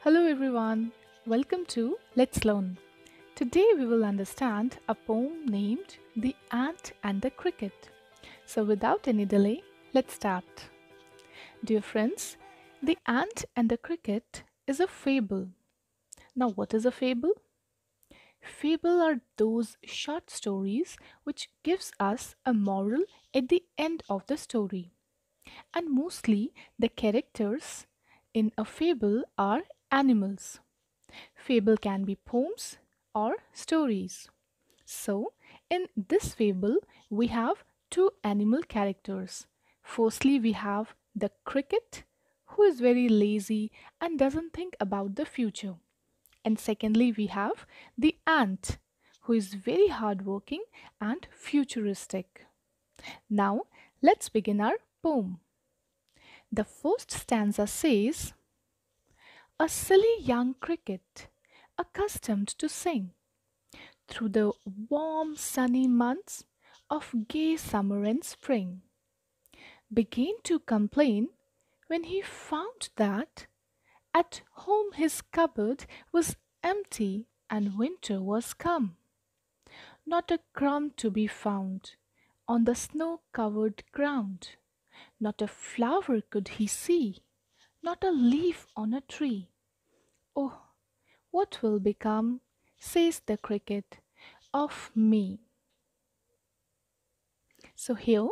Hello everyone, welcome to Let's Learn. Today we will understand a poem named The Ant and the Cricket. So without any delay, let's start. Dear friends, The Ant and the Cricket is a fable. Now what is a fable? Fable are those short stories which gives us a moral at the end of the story. And mostly the characters in a fable are animals. Fable can be poems or stories. So, in this fable, we have two animal characters. Firstly, we have the cricket, who is very lazy and doesn't think about the future. And secondly, we have the ant, who is very hardworking and futuristic. Now, let's begin our poem. The first stanza says, a silly young cricket, accustomed to sing through the warm sunny months of gay summer and spring, began to complain when he found that at home his cupboard was empty and winter was come. Not a crumb to be found on the snow covered ground, not a flower could he see, not a leaf on a tree. Oh, what will become, says the cricket, of me? So here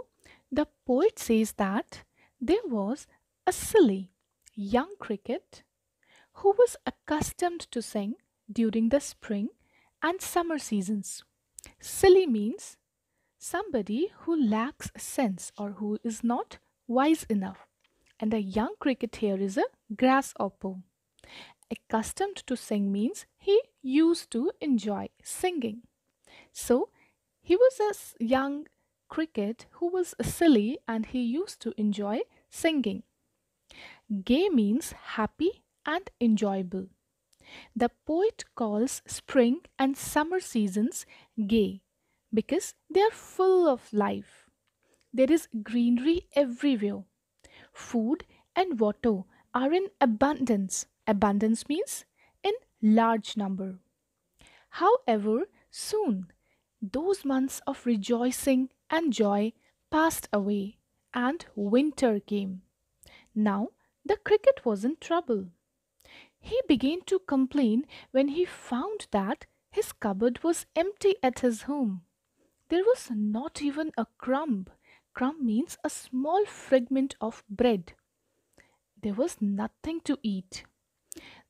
the poet says that there was a silly young cricket who was accustomed to sing during the spring and summer seasons. Silly means somebody who lacks sense or who is not wise enough. And a young cricket here is a grasshopper. Accustomed to sing means he used to enjoy singing. So he was a young cricket who was silly and he used to enjoy singing. Gay means happy and enjoyable. The poet calls spring and summer seasons gay because they are full of life. There is greenery everywhere. Food and water are in abundance. Abundance means in large number. However, soon those months of rejoicing and joy passed away and winter came. Now the cricket was in trouble. He began to complain when he found that his cupboard was empty at his home. There was not even a crumb. Crumb means a small fragment of bread. There was nothing to eat.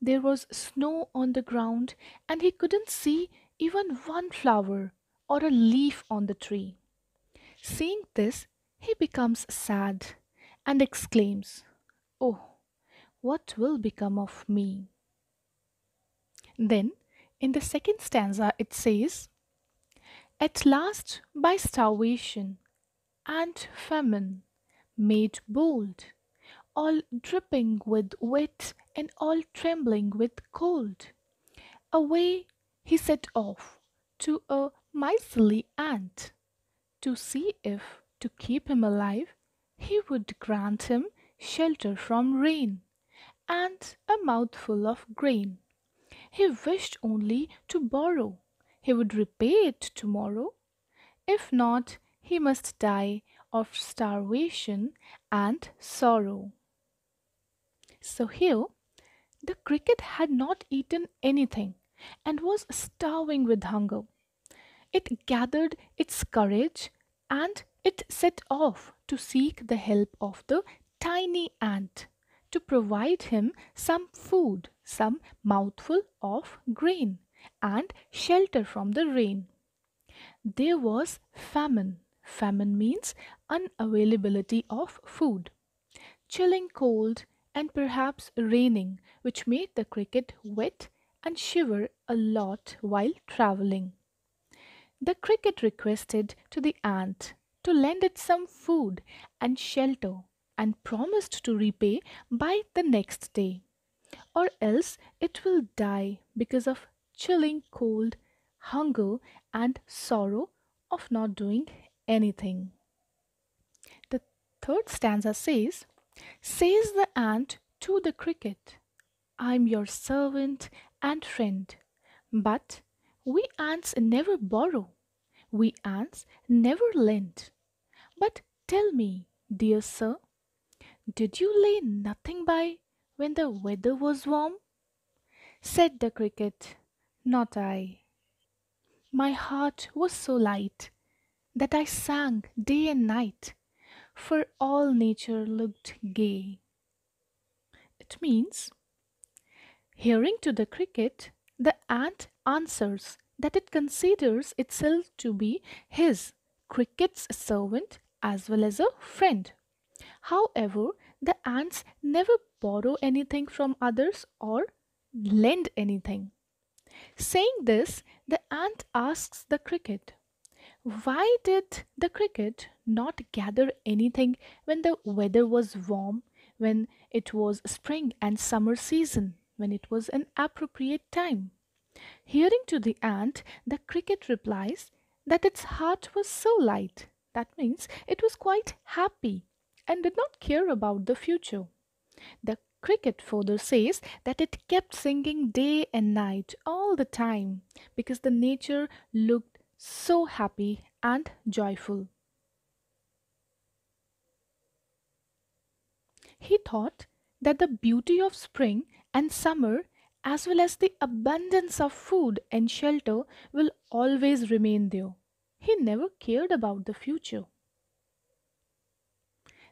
There was snow on the ground, and he couldn't see even one flower or a leaf on the tree. Seeing this, he becomes sad and exclaims, oh, what will become of me? Then, in the second stanza, it says, at last, by starvation and famine, made bold, all dripping with wet and all trembling with cold, away he set off to a miserly ant to see if, to keep him alive, he would grant him shelter from rain and a mouthful of grain. He wished only to borrow. He would repay it tomorrow. If not, he must die of starvation and sorrow. So here, the cricket had not eaten anything and was starving with hunger. It gathered its courage and it set off to seek the help of the tiny ant to provide him some food, some mouthful of grain, and shelter from the rain. There was famine. Famine means unavailability of food, chilling cold, and perhaps raining, which made the cricket wet and shiver a lot while traveling. The cricket requested to the ant to lend it some food and shelter and promised to repay by the next day, or else it will die because of chilling cold, hunger, and sorrow of not doing anything. The third stanza says the ant to the cricket, I'm your servant and friend. But we ants never borrow. We ants never lend. But tell me, dear sir, did you lay nothing by when the weather was warm? Said the cricket, not I. My heart was so light that I sang day and night, for all nature looked gay. It means, hearing to the cricket, the ant answers that it considers itself to be his, cricket's servant as well as a friend. However, the ants never borrow anything from others or lend anything. Saying this, the ant asks the cricket, why did the cricket not gather anything when the weather was warm, when it was spring and summer season, when it was an appropriate time? Hearing to the ant, the cricket replies that its heart was so light. That means it was quite happy and did not care about the future. The cricket further says that it kept singing day and night all the time because the nature looked so happy and joyful. He thought that the beauty of spring and summer, as well as the abundance of food and shelter, will always remain there. He never cared about the future.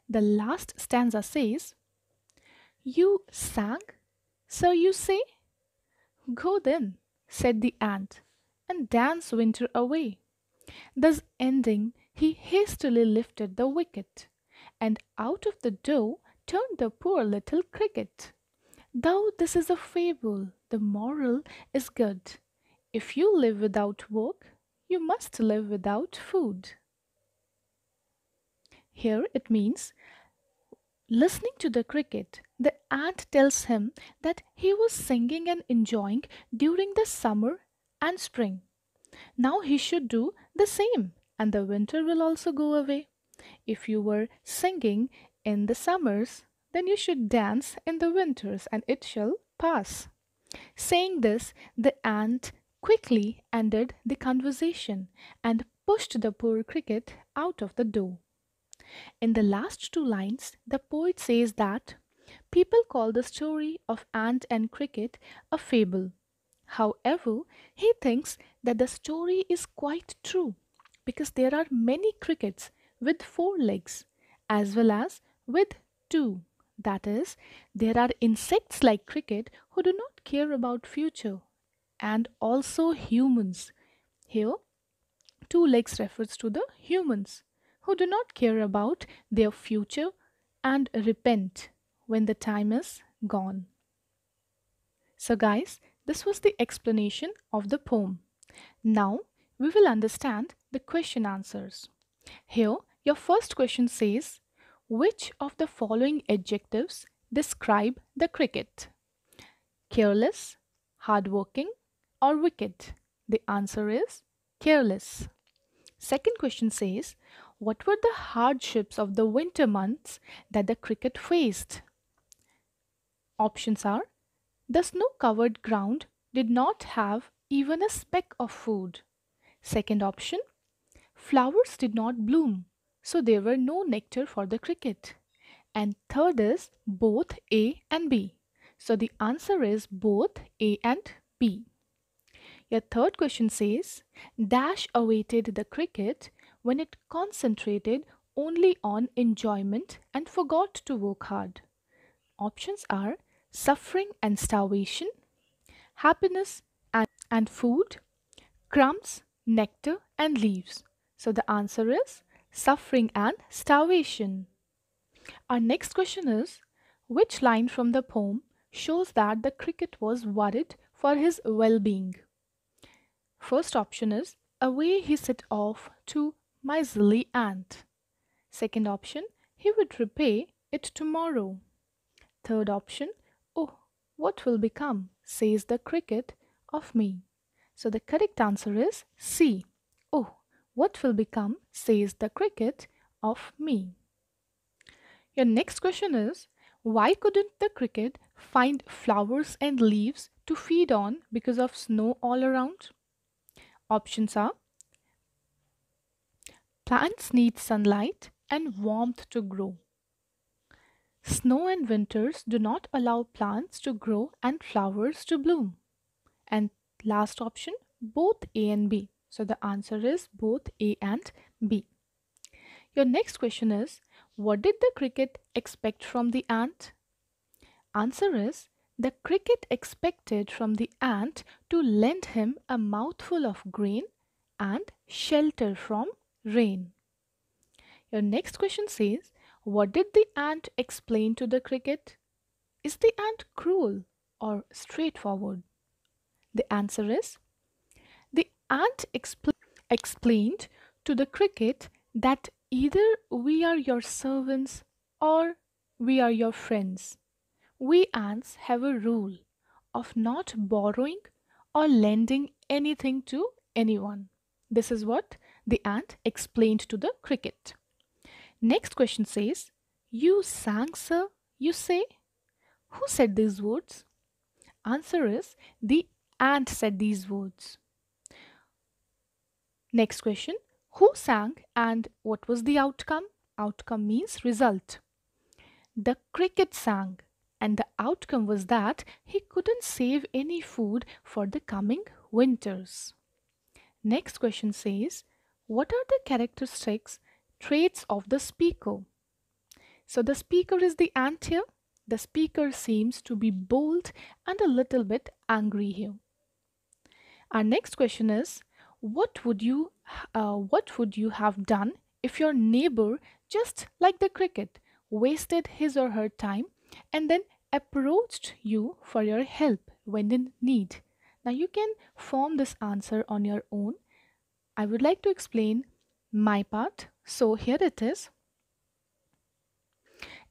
The last stanza says, you sang, so you say? Go then, said the ant, and dance winter away. Thus ending, he hastily lifted the wicket, and out of the door turned the poor little cricket. Though this is a fable, the moral is good. If you live without work, you must live without food. Here it means, listening to the cricket, the ant tells him that he was singing and enjoying during the summer and spring. Now he should do the same, and the winter will also go away. If you were singing in the summers, then you should dance in the winters, and it shall pass. Saying this, the ant quickly ended the conversation and pushed the poor cricket out of the door. In the last two lines, the poet says that people call the story of ant and cricket a fable. However, he thinks that the story is quite true because there are many crickets with four legs as well as with two. That is, there are insects like cricket who do not care about future, and also humans. Here, two legs refers to the humans who do not care about their future and repent when the time is gone. So, guys, this was the explanation of the poem. Now, we will understand the question answers. Here, your first question says, which of the following adjectives describe the cricket? Careless, hardworking, or wicked? The answer is careless. Second question says, what were the hardships of the winter months that the cricket faced? Options are, the snow covered ground did not have even a speck of food. Second option, flowers did not bloom, so there were no nectar for the cricket. And third is both A and B. So the answer is both A and B. Your third question says, Dash awaited the cricket when it concentrated only on enjoyment and forgot to work hard. Options are suffering and starvation, happiness and food, crumbs, nectar, and leaves. So the answer is suffering and starvation. Our next question is, which line from the poem shows that the cricket was worried for his well-being? First option is, away he set off to miserly ant. Second option, he would repay it tomorrow. Third option, oh, what will become, says the cricket, of me? So the correct answer is C. Oh, what will become, says the cricket, of me? Your next question is, Why couldn't the cricket find flowers and leaves to feed on because of snow all around? Options are: plants need sunlight and warmth to grow. Snow and winters do not allow plants to grow and flowers to bloom. And last option, both A and B. So the answer is both A and B. Your next question is, what did the cricket expect from the ant? Answer is, the cricket expected from the ant to lend him a mouthful of grain and shelter from rain. Your next question says, what did the ant explain to the cricket? Is the ant cruel or straightforward? The answer is, the ant explained to the cricket that either we are your servants or we are your friends. We ants have a rule of not borrowing or lending anything to anyone. This is what the ant explained to the cricket. Next question says, you sang, sir, you say? Who said these words? Answer is, the ant said these words. Next question, who sang and what was the outcome? Outcome means result. The cricket sang, and the outcome was that he couldn't save any food for the coming winters. Next question says, what are the characteristics, traits of the speaker? So the speaker is the ant here. The speaker seems to be bold and a little bit angry here. Our next question is, what would you have done if your neighbor, just like the cricket, wasted his or her time and then approached you for your help when in need? Now you can form this answer on your own. I would like to explain my part. So here it is.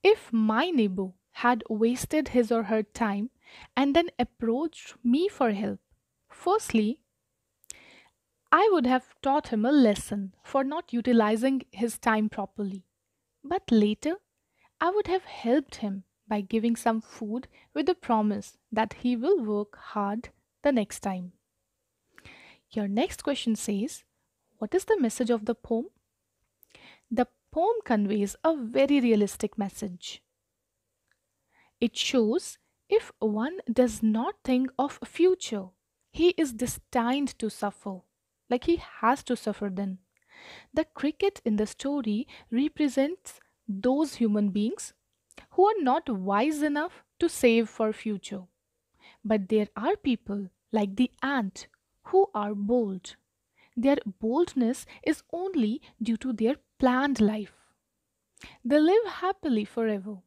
If my neighbor had wasted his or her time and then approached me for help, firstly, I would have taught him a lesson for not utilizing his time properly. But later, I would have helped him by giving some food with the promise that he will work hard the next time. Your next question says, what is the message of the poem? The poem conveys a very realistic message. It shows if one does not think of future, he is destined to suffer. Like he has to suffer then. The cricket in the story represents those human beings who are not wise enough to save for future. But there are people like the ant who are bold. Their boldness is only due to their planned life. They live happily forever.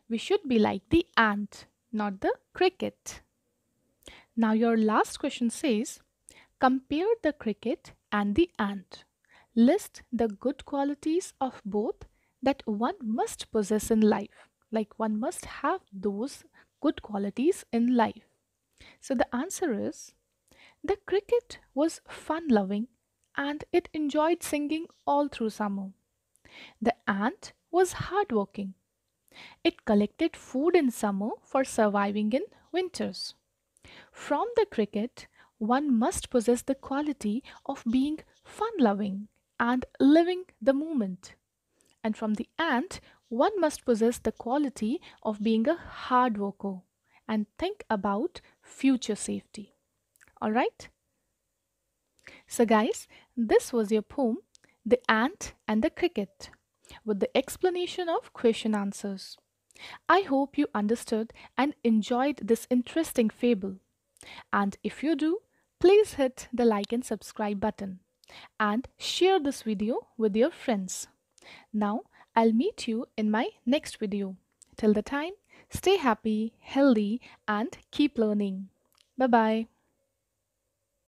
We should be like the ant, not the cricket. Now, your last question says, compare the cricket and the ant. List the good qualities of both that one must possess in life. Like one must have those good qualities in life. So the answer is, the cricket was fun loving and it enjoyed singing all through summer. The ant was hardworking. It collected food in summer for surviving in winters. From the cricket, one must possess the quality of being fun loving and living the moment. And from the ant, one must possess the quality of being a hard worker and think about future safety. Alright? So, guys, this was your poem, The Ant and the Cricket, with the explanation of question answers. I hope you understood and enjoyed this interesting fable. And if you do, please hit the like and subscribe button and share this video with your friends. Now, I'll meet you in my next video. Till the time, stay happy, healthy, and keep learning. Bye bye.